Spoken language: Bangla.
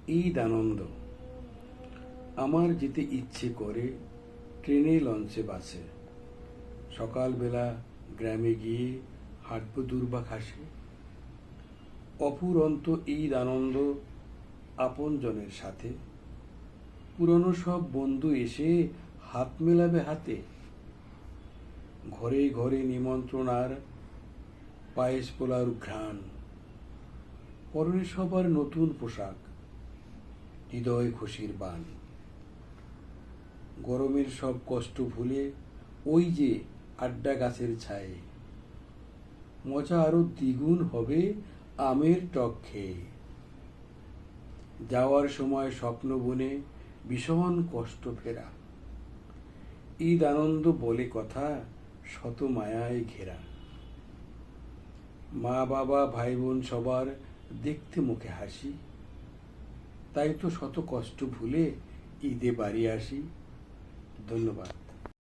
ঈদ আনন্দ। আমার যেতে ইচ্ছে করে ট্রেনে, লঞ্চে, বাসে। সকালবেলা গ্রামে গিয়ে হাঁটব দুর্বা ঘাসে। অফুরন্ত ঈদ আনন্দ আপনজনের সাথে। পুরনো সব বন্ধু এসে হাত মেলাবে হাতে। ঘরে ঘরে নিমন্ত্রণ আর পায়েস পোলার ঘ্রাণ। পরনে সবার নতুন পোশাক, হৃদয় খুশির বান। গরমের সব কষ্ট ভুলে ওই যে আড্ডা গাছের ছায়ে। মজা আরো দ্বিগুণ হবে আমের টক খেয়ে। যাওয়ার সময় স্বপ্ন বনে ভীষণ কষ্ট ফেরা। ঈদ আনন্দ বলে কথা, শত মায়ায় ঘেরা। মা বাবা ভাই বোন সবার দেখতে মুখে হাসি। তাই তো শত কষ্ট ভুলে ঈদে বাড়ি আসি। ধন্যবাদ।